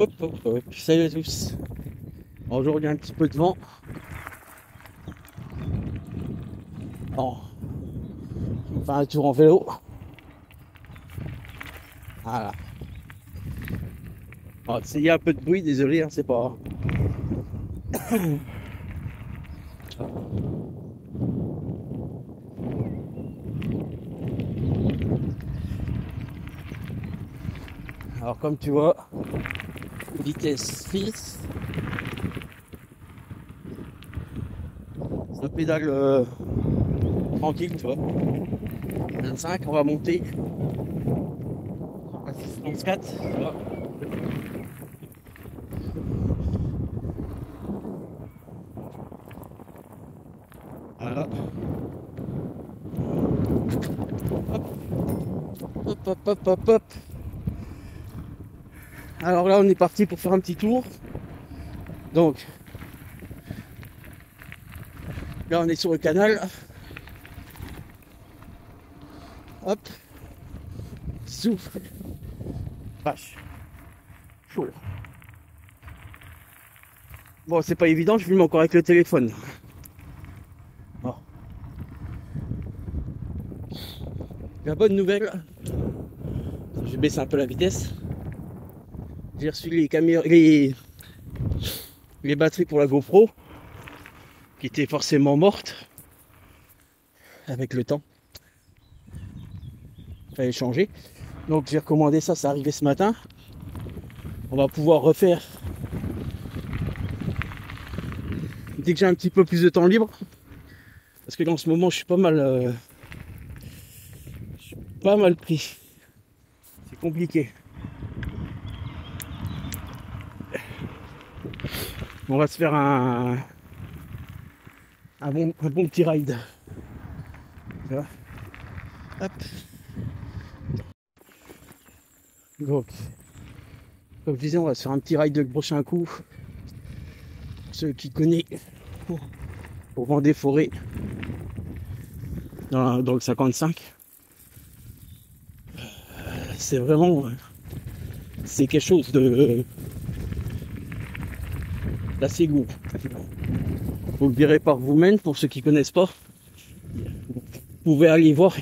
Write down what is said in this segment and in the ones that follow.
Hop, hop, hop. Salut à tous. Aujourd'hui, un petit peu de vent. Oh. On va faire un tour en vélo. Voilà. Oh, il y a un peu de bruit, désolé, hein, c'est pas. Alors, comme tu vois, vitesse 6. Ça pédale tranquille, tu vois. 25, on va monter à 6,4, tu vois. Voilà. Hop, hop, hop, hop, hop. Alors là, on est parti pour faire un petit tour. Donc, là, on est sur le canal. Hop. Souffle. Vache. Chaud. Bon, c'est pas évident, je filme encore avec le téléphone. Bon. La bonne nouvelle, je vais baisser un peu la vitesse. J'ai reçu les batteries pour la GoPro, qui étaient forcément mortes avec le temps. Il fallait changer. Donc j'ai recommandé ça, c'est arrivé ce matin. On va pouvoir refaire dès que j'ai un petit peu plus de temps libre. Parce que là en ce moment je suis pas mal pris. C'est compliqué. On va se faire un bon petit ride. Tu vois. Hop. Donc, comme je disais, on va se faire un petit ride le prochain coup. Pour ceux qui connaissent, au vent des forêts, dans le 55. C'est vraiment, c'est quelque chose d'assez goût. Vous le verrez par vous-même, pour ceux qui connaissent pas. Vous pouvez aller voir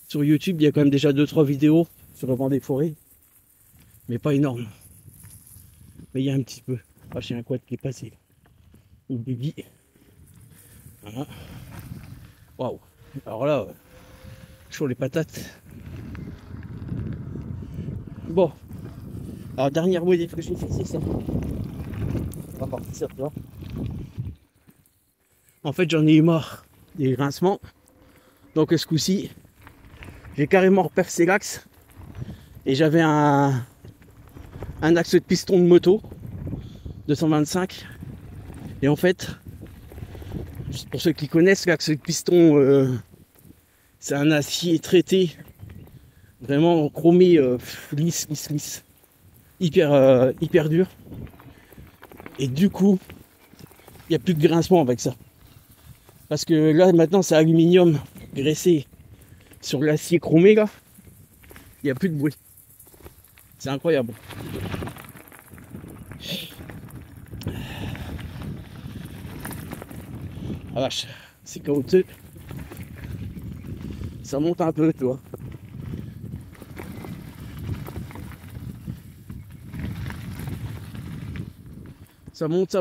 sur YouTube, il y a quand même déjà 2-3 vidéos sur le vent des forêts, mais pas énorme. Mais il y a un petit peu. Ah, j'ai un quad qui est passé. Une bébé. Voilà. Waouh. Alors là, chaud les patates. Bon. Alors dernière modif que j'ai fait, c'est ça. On va partir, tu vois. En fait, j'en ai eu marre des grincements. Donc ce coup-ci, j'ai carrément repercé l'axe. Et j'avais un axe de piston de moto 225. Et en fait, pour ceux qui connaissent, l'axe de piston, c'est un acier traité, vraiment chromé, lisse, hyper dur. Et du coup, il n'y a plus de grincement avec ça. Parce que là, maintenant, c'est aluminium graissé sur l'acier chromé, là. Il n'y a plus de bruit. C'est incroyable. Ah vache, c'est chaotique. Ça monte un peu, tu vois. Ça monte.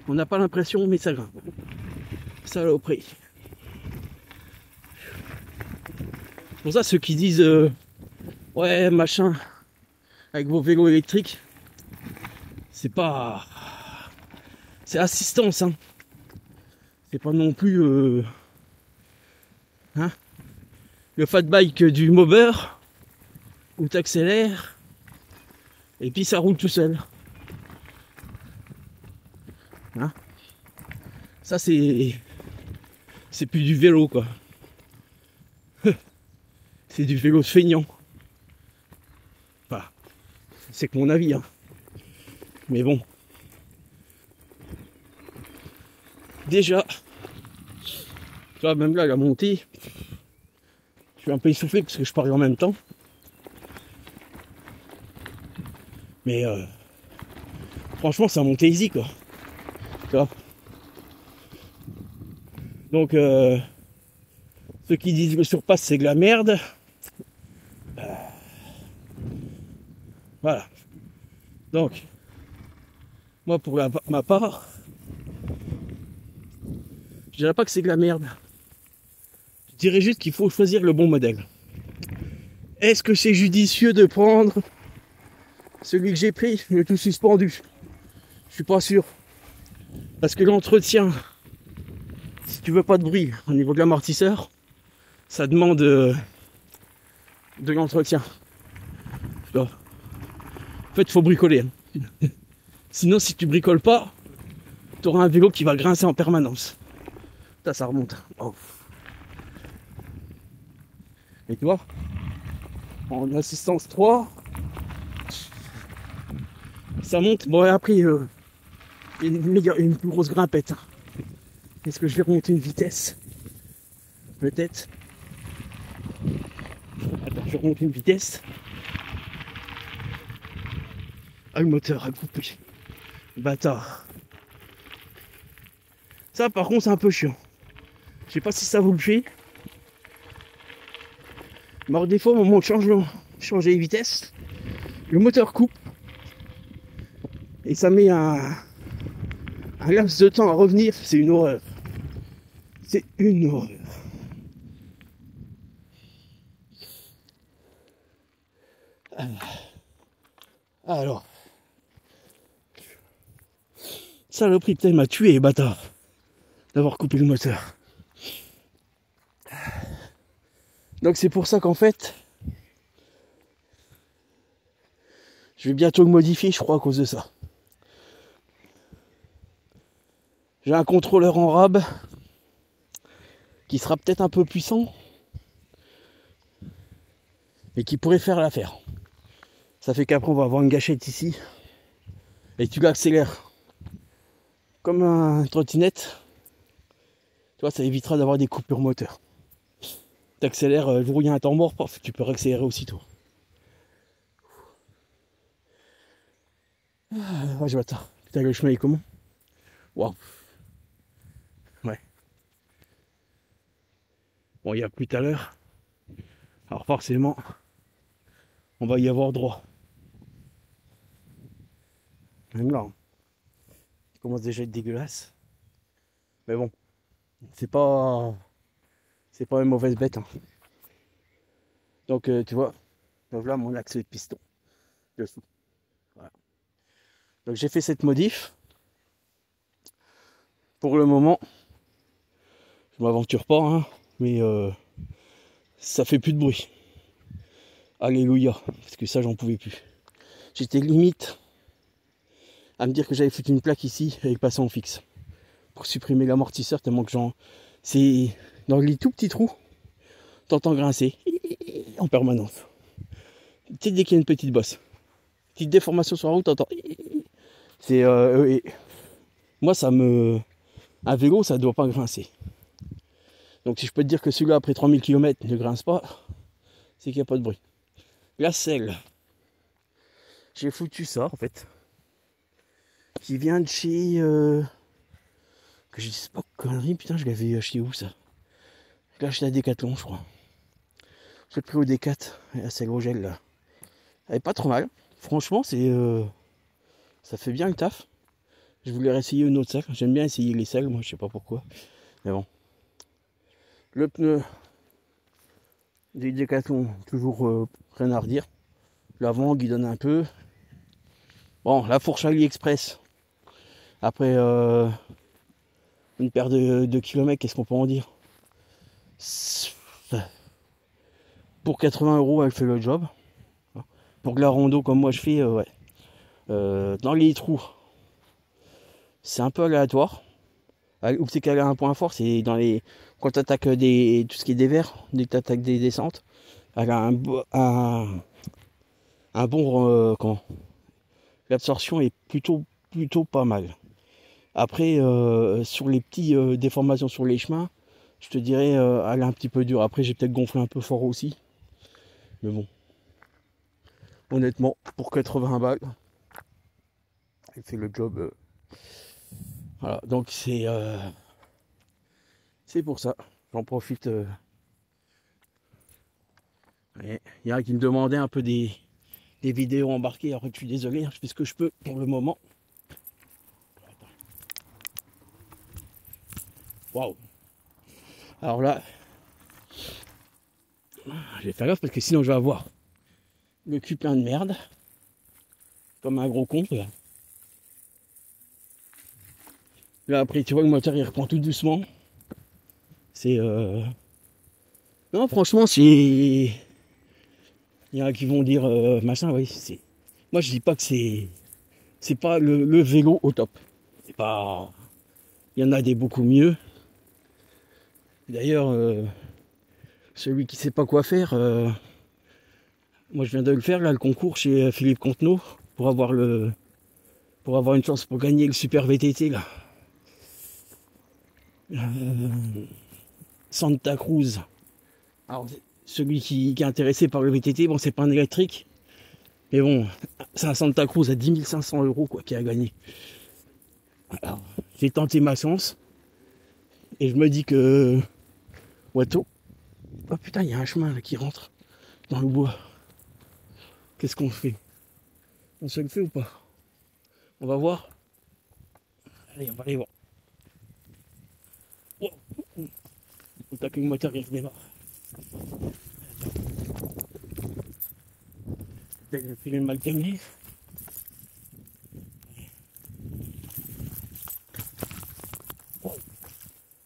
On n'a pas l'impression, mais ça grimpe. Saloperie. Pour ça, ceux qui disent ouais, machin, avec vos vélos électriques, c'est pas. C'est assistance, hein. C'est pas non plus hein, le fat bike du Mober où t'accélères et puis ça roule tout seul. Hein, ça c'est plus du vélo, quoi. C'est du vélo de feignant. Enfin, c'est que mon avis, hein. Mais bon. Déjà, tu vois, même là, la montée, je suis un peu essoufflé parce que je parie en même temps. Mais franchement, ça montait easy, quoi. Tu vois. Donc, ceux qui disent que le surpass, c'est de la merde. Voilà. Donc, moi, pour ma part, je dirais pas que c'est de la merde. Je dirais juste qu'il faut choisir le bon modèle. Est-ce que c'est judicieux de prendre celui que j'ai pris, le tout suspendu? Je suis pas sûr. Parce que l'entretien, si tu veux pas de bruit au niveau de l'amortisseur, ça demande de l'entretien. En fait, il faut bricoler. Hein. Sinon, si tu bricoles pas, tu auras un vélo qui va grincer en permanence. Ça remonte. Oh. Et tu vois, en assistance 3, ça monte. Bon, et après, une plus grosse grimpette. Est-ce que je vais remonter une vitesse? Peut-être. Attends, je vais remonter une vitesse. Ah, le moteur a coupé. Bâtard. Ça, par contre, c'est un peu chiant. Je sais pas si ça vous le fait. Mais alors, des fois, au moment de changer les vitesses, le moteur coupe. Et ça met un laps de temps à revenir. C'est une horreur. C'est une horreur. Alors. Saloperie, putain, il m'a tué, bâtard. D'avoir coupé le moteur. Donc c'est pour ça qu'en fait, je vais bientôt le modifier, je crois, à cause de ça. J'ai un contrôleur en rab qui sera peut-être un peu puissant, mais qui pourrait faire l'affaire. Ça fait qu'après on va avoir une gâchette ici et tu l'accélères comme un trottinette. Tu vois, ça évitera d'avoir des coupures moteur. T'accélères, le jour où il y a un temps mort, paf, tu peux réaccélérer aussitôt. Ah, je m'attends. Putain, le chemin est comment? Waouh. Ouais. Bon, il y a plus tout à l'heure. Alors forcément, on va y avoir droit. Même là, il commence déjà à être dégueulasse. Mais bon, c'est pas une mauvaise bête. Hein. Donc tu vois, donc là mon axe de piston dessous. Voilà. Donc j'ai fait cette modif. Pour le moment, je m'aventure pas, hein, mais ça fait plus de bruit. Alléluia, parce que ça j'en pouvais plus. J'étais limite à me dire que j'avais foutu une plaque ici avec passant en fixe pour supprimer l'amortisseur tellement que c'est dans les tout petits trous, t'entends grincer en permanence. Dès qu'il y a une petite bosse, petite déformation sur la route, t'entends. C'est moi un vélo ça doit pas grincer. Donc si je peux te dire que celui-là après 3000 km ne grince pas, c'est qu'il n'y a pas de bruit. La selle, j'ai foutu ça en fait, qui vient de chez que je dis pas connerie, putain, je l'avais acheté où ça? Je l'ai acheté à Decathlon, je crois. Je l'ai pris au Decat, la selle au gel là. Elle est pas trop mal. Franchement, ça fait bien le taf. Je voulais réessayer une autre selle. J'aime bien essayer les selles, moi, je sais pas pourquoi. Mais bon. Le pneu des Decathlon, toujours rien à redire. L'avant guidonne un peu. Bon, la fourche AliExpress. Après une paire de kilomètres, qu'est-ce qu'on peut en dire? Pour 80 €, elle fait le job. Pour de la rando comme moi je fais, ouais. Dans les trous, c'est un peu aléatoire. Où c'est qu'elle a un point fort, c'est dans les. Quand tu attaques tout ce qui est des verres, dès que tu attaques des descentes, elle a un bon. Comment? L'absorption est plutôt pas mal. Après, sur les petits déformations sur les chemins, je te dirais, elle est un petit peu dure. Après, j'ai peut-être gonflé un peu fort aussi. Mais bon. Honnêtement, pour 80 balles, elle fait le job. Voilà, donc c'est pour ça. J'en profite. Il y en a qui me demandaient un peu des vidéos embarquées. Alors je suis désolé, je fais ce que je peux pour le moment. Waouh! Alors là, je vais faire gaffe parce que sinon je vais avoir le cul plein de merde. Comme un gros con. Là après tu vois le moteur il reprend tout doucement. C'est non franchement c'est. Il y en a qui vont dire machin, oui, c'est. Moi je dis pas que c'est pas le vélo au top. C'est pas. Il y en a des beaucoup mieux. D'ailleurs, celui qui sait pas quoi faire, moi je viens de le faire là, le concours chez Philippe Contenot pour avoir une chance pour gagner le super VTT là. Santa Cruz. Alors celui qui est intéressé par le VTT, bon c'est pas un électrique, mais bon c'est un Santa Cruz à 10 500 € quoi qui a gagné. Alors j'ai tenté ma chance et je me dis que Watteau. Oh putain, il y a un chemin là qui rentre dans le bois. Qu'est-ce qu'on fait? On se le fait ou pas? On va voir. Allez, on va aller voir. Oh. Faut que le moteur il redémarre. Peut-être le filet mal terminé.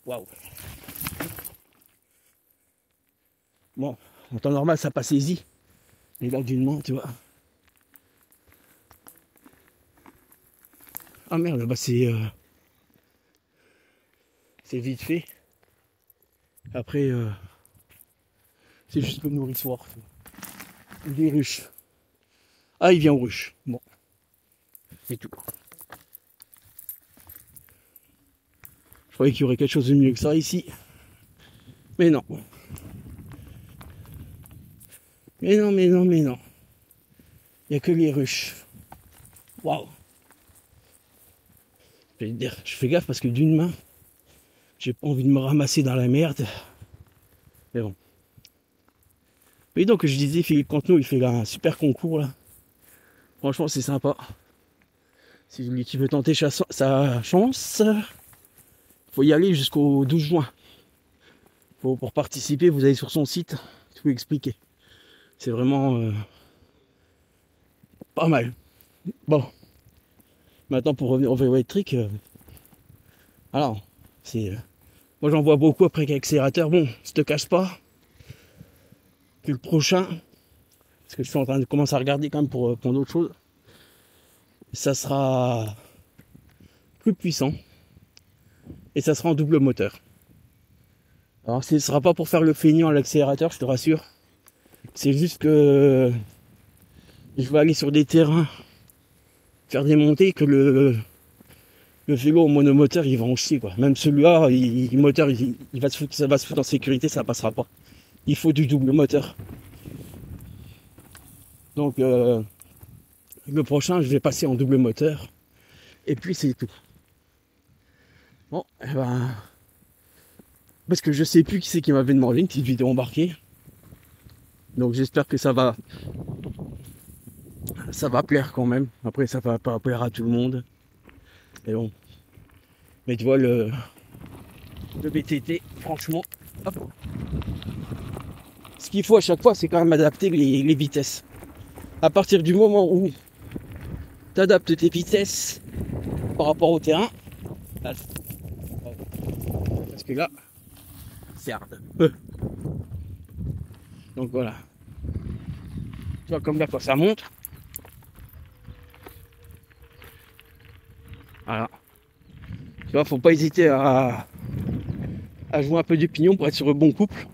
Waouh. Bon, en temps normal ça passe easy. Mais là d'une main, tu vois. Ah merde, bah c'est vite fait. Après, c'est juste le nourrissoir. Des ruches. Ah, il vient aux ruches. Bon, c'est tout. Je croyais qu'il y aurait quelque chose de mieux que ça ici. Mais non. Mais non. Il n'y a que les ruches. Waouh. Je vais te dire, je fais gaffe parce que d'une main, j'ai pas envie de me ramasser dans la merde. Mais bon. Mais donc, je disais, Philippe Contenot, il fait là un super concours là. Franchement, c'est sympa. Si celui qui veut tenter sa chance, faut y aller jusqu'au 12 juin. Pour participer, vous allez sur son site, tout expliquer. C'est vraiment pas mal. Bon. Maintenant, pour revenir au vélo électrique, alors, c'est. Moi, j'en vois beaucoup après qu'accélérateur. Bon, je te cache pas que le prochain, parce que je suis en train de commencer à regarder quand même pour d'autres choses, ça sera plus puissant et ça sera en double moteur. Alors, ce ne sera pas pour faire le feignant à l'accélérateur, je te rassure. C'est juste que je vais aller sur des terrains, faire des montées que le vélo au monomoteur il va en chier quoi. Même celui-là, le moteur ça va se foutre en sécurité, ça passera pas. Il faut du double moteur. Donc le prochain je vais passer en double moteur. Et puis c'est tout. Bon, et ben. Parce que je sais plus qui c'est qui m'avait demandé une petite vidéo embarquée. Donc j'espère que ça va plaire quand même. Après ça va pas plaire à tout le monde. Et bon. Mais tu vois le BTT, franchement, hop. Ce qu'il faut à chaque fois, c'est quand même adapter les vitesses. À partir du moment où tu adaptes tes vitesses par rapport au terrain, là, parce que là, c'est hard. Donc voilà. Tu vois comme là quand ça monte. Voilà. Tu vois, faut pas hésiter à jouer un peu du pignon pour être sur le bon couple.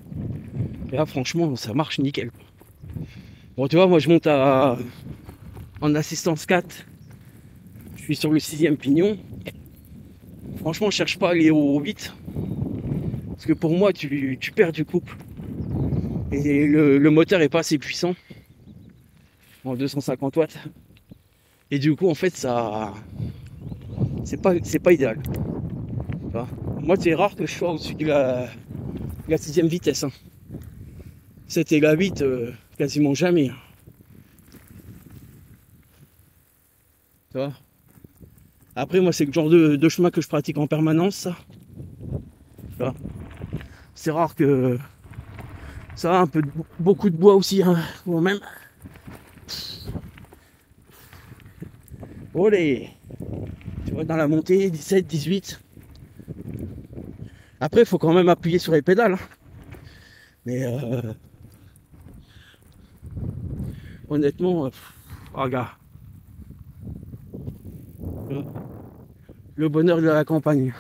Et là, franchement, ça marche nickel. Bon, tu vois, moi, je monte en assistance 4. Je suis sur le 6e pignon. Franchement, je cherche pas à aller au 8. Parce que pour moi, tu perds du couple. Et le moteur est pas assez puissant. En 250 watts. Et du coup, en fait, ça, c'est pas idéal. Tu vois. Moi, c'est rare que je sois au-dessus de la 6ème vitesse. Hein. 7 et la 8, quasiment jamais. Hein. Tu vois. Après, moi, c'est le genre de chemin que je pratique en permanence, ça. Tu vois. C'est rare que ça a un peu beaucoup de bois aussi, hein, quand même. Olé. Tu vois, dans la montée, 17, 18. Après, il faut quand même appuyer sur les pédales. Hein. Mais honnêtement, regarde. Le bonheur de la campagne.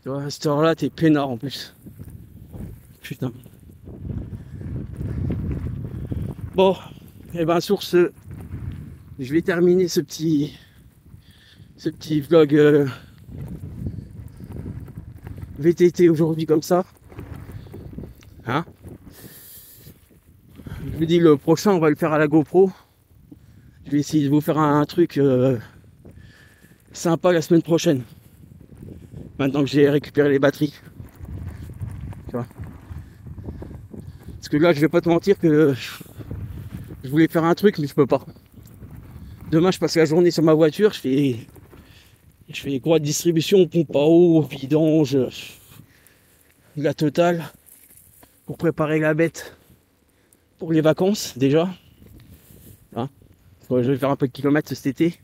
Tu vois, à cette heure-là, t'es peinard en plus. Putain. Bon, et ben sur ce, je vais terminer ce petit vlog VTT aujourd'hui comme ça. Hein? Je vous dis, le prochain, on va le faire à la GoPro. Je vais essayer de vous faire un truc sympa la semaine prochaine. Maintenant que j'ai récupéré les batteries. Tu vois. Parce que là, je vais pas te mentir que je voulais faire un truc, mais je peux pas. Demain, je passe la journée sur ma voiture, je fais quoi de distribution, pompe à eau, vidange, la totale, pour préparer la bête pour les vacances déjà. Hein, je vais faire un peu de kilomètres cet été.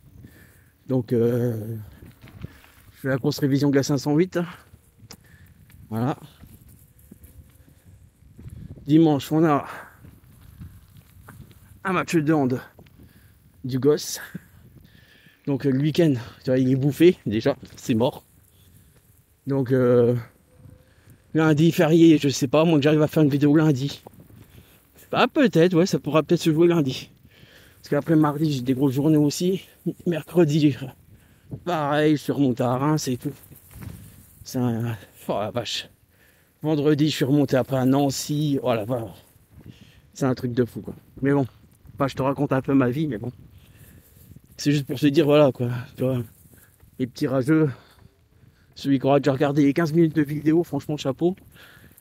Donc, je fais la course révision de la 508. Voilà. Dimanche, on a un match de hand du gosse. Donc le week-end, tu vois, il est bouffé déjà, c'est mort. Donc lundi férié, je sais pas, moi que j'arrive à faire une vidéo lundi. Bah peut-être, ouais, ça pourra peut-être se jouer lundi. Parce qu'après mardi, j'ai des grosses journées aussi. Mercredi, pareil, je suis remonté à Reims et tout. C'est un... Oh la vache. Vendredi, je suis remonté après à Nancy. Oh la vache. C'est un truc de fou, quoi. Mais bon, bah, je te raconte un peu ma vie, mais bon. C'est juste pour se dire, voilà, quoi. Tu vois, les petits rageux. Celui qui aura déjà regardé les 15 minutes de vidéo, franchement, chapeau.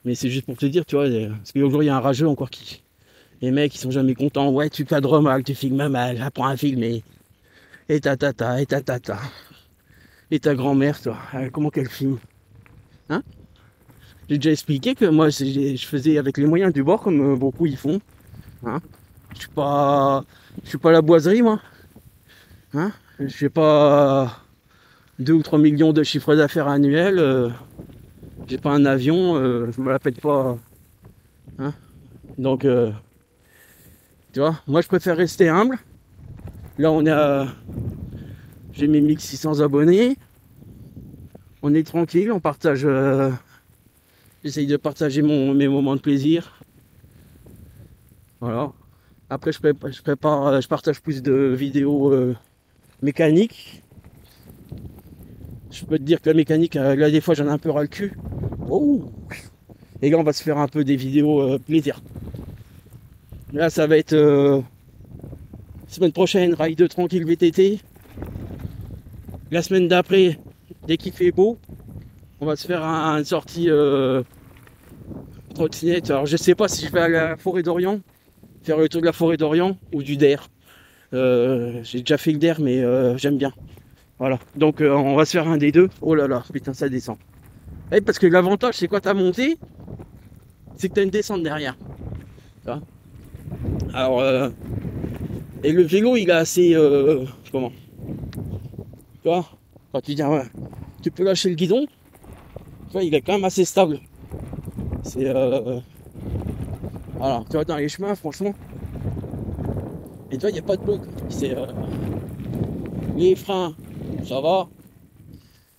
Mais c'est juste pour te dire, tu vois, parce qu'aujourd'hui, il y a un rageux encore qui... Les mecs, ils sont jamais contents. Ouais, tu cadres mal, tu filmes mal, apprends à filmer. Et ta. Et ta grand-mère, toi, comment qu'elle filme? Hein? J'ai déjà expliqué que moi, je faisais avec les moyens du bord, comme beaucoup ils font. Hein? Je suis pas la boiserie, moi. Hein? Je fais pas 2 ou 3 millions de chiffres d'affaires annuels. J'ai pas un avion, je me la pète pas. Hein? Donc, tu vois, moi je préfère rester humble. Là, j'ai mes 1600 abonnés. On est tranquille, on partage. J'essaye de partager mes moments de plaisir. Voilà. Après, je partage plus de vidéos mécaniques. Je peux te dire que la mécanique, là, des fois, j'en ai un peu ras le cul. Oh. Et là, on va se faire un peu des vidéos plaisir. Là, ça va être semaine prochaine, ride tranquille VTT. La semaine d'après, dès qu'il fait beau, on va se faire une sortie trottinette. Alors, je sais pas si je vais à la forêt d'Orient, faire le tour de la forêt d'Orient ou du DER. J'ai déjà fait le DER, mais j'aime bien. Voilà, donc on va se faire un des deux. Oh là là, putain, ça descend. Et parce que l'avantage, c'est quand t'as monté, c'est que t'as une descente derrière. Alors, et le vélo, il est assez... comment? Tu vois, quand tu dis, ouais, tu peux lâcher le guidon, tu vois, il est quand même assez stable. C'est... voilà, tu vois, dans les chemins, franchement. Et tu vois, il n'y a pas de bug. C'est... les freins, ça va.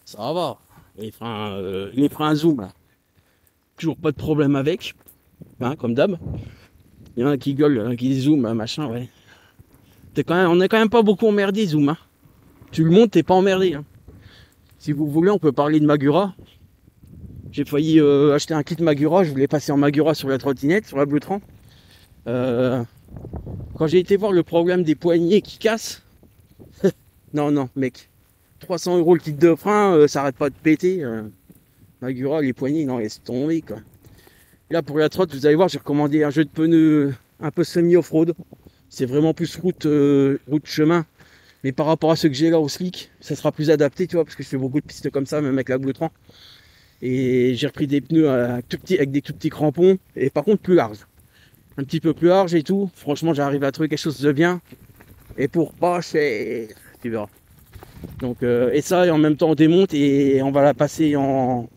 Ça va. Les freins zoom, là. Toujours pas de problème avec. Hein, comme d'hab. Il y en a qui gueulent, qui zoom, machin, ouais. On est quand même pas beaucoup emmerdé, zoom. Hein. Tu le montes, t'es pas emmerdé. Hein. Si vous voulez, on peut parler de Magura. J'ai failli acheter un kit Magura. Je voulais passer en Magura sur la trottinette, sur la Bleutran. Quand j'ai été voir le problème des poignées qui cassent, Non, non, mec. 300 € le kit de frein, ça arrête pas de péter. Magura, les poignées, non, laisse tomber, quoi. Et là, pour la trotte, vous allez voir, j'ai recommandé un jeu de pneus un peu semi-off-road. C'est vraiment plus route chemin. Mais par rapport à ceux que j'ai là au slick, ça sera plus adapté, tu vois, parce que je fais beaucoup de pistes comme ça, même avec la Gloutran. Et j'ai repris des pneus avec des tout petits crampons, et par contre plus larges. Un petit peu plus large et tout. Franchement, j'arrive à trouver quelque chose de bien. Et pour pas cher, tu verras. Donc, et ça, et en même temps, on démonte et on va la passer en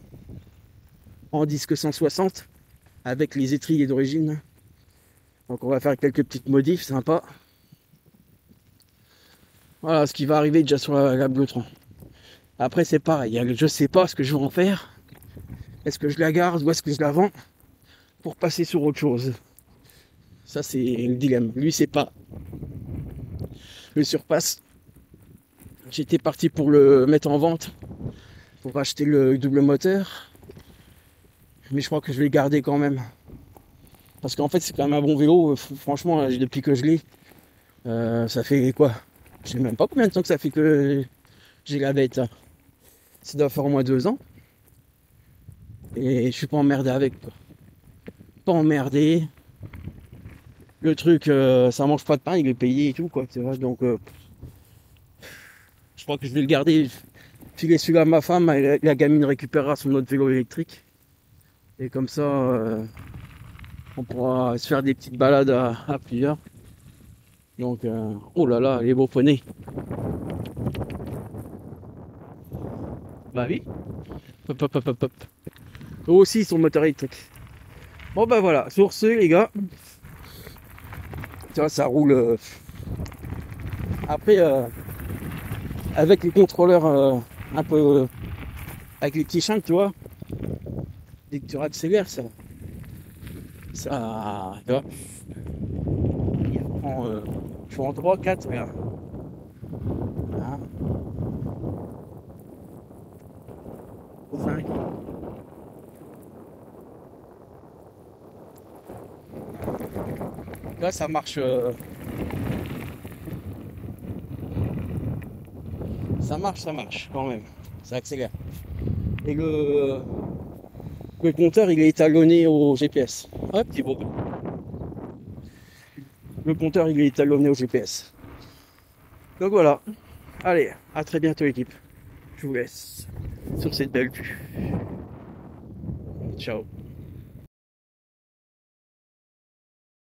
disque 160 avec les étriers d'origine. Donc, on va faire quelques petites modifs sympas. Voilà ce qui va arriver déjà sur la Gloutran. Après, c'est pareil. Je sais pas ce que je vais en faire. Est-ce que je la garde ou est-ce que je la vends pour passer sur autre chose? Ça, c'est le dilemme. Lui, c'est pas le surpasse. J'étais parti pour le mettre en vente, pour acheter le double moteur. Mais je crois que je vais le garder quand même. Parce qu'en fait, c'est quand même un bon vélo. Franchement, depuis que je l'ai, ça fait quoi? Je sais même pas combien de temps que ça fait que j'ai la bête. Là. Ça doit faire au moins 2 ans. Et je suis pas emmerdé avec, quoi. Pas emmerdé. Le truc, ça mange pas de pain, il est payé et tout, quoi. Tu vois, donc, je crois que je vais le garder. Filer celui-là à ma femme, la gamine récupérera son autre vélo électrique. Et comme ça, on pourra se faire des petites balades à plusieurs. Donc, oh là là, les beaux poneys. Bah oui. Hop, hop, hop, hop, hop. Eux aussi, ils sont moteur électrique. Bon, bah voilà, sur ce, les gars. Tu vois, ça roule. Après, avec les contrôleurs un peu. Avec les petits chins, tu vois. Dès que tu accélères, ça. Tu vois. Il prend. Je suis en 3, 4, regarde. Voilà. 5. Là, ça marche. Ça marche quand même. Ça accélère. Et le compteur, il est étalonné au GPS. Hop, petit beau. Le compteur, il est étalonné au GPS. Donc voilà. Allez, à très bientôt, équipe. Je vous laisse sur cette belle vue. Ciao.